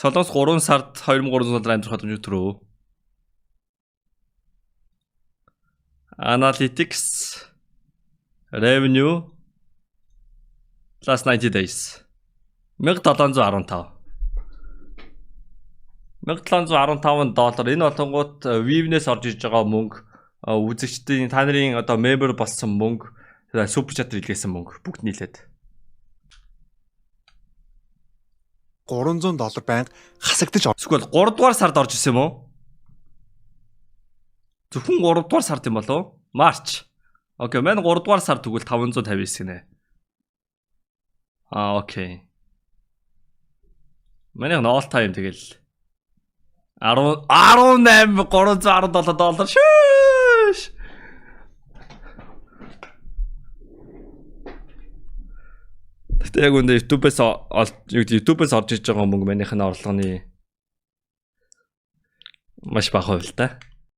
Солонгос 3 сард 2300 доллар амжих боломжтой төрөө. Analytics revenue last 90 days 1715. 1715 доллар. Энэ болонгууд Vive-нээс орж иж байгаа мөнгө, үзэгчдийн та нарын одоо member болсон мөнгө, супер чат илгээсэн мөнгө бүгд нийлээд $300 байнга хасагдаж эсвэл 3 дугаар сард орж исэн юм уу? Зөвхөн 3 дугаар сард юм болов? Марч. Окей, мен 3 дугаар сар тэгвэл 559 гинэ. Окей. Манай all time тэгэл 18,317 доллар шүүш. Тэгтээ яг үндэ YouTube-ээс орж иж байгаа мөнгө манийхны орлогоны маш бага хувь л да.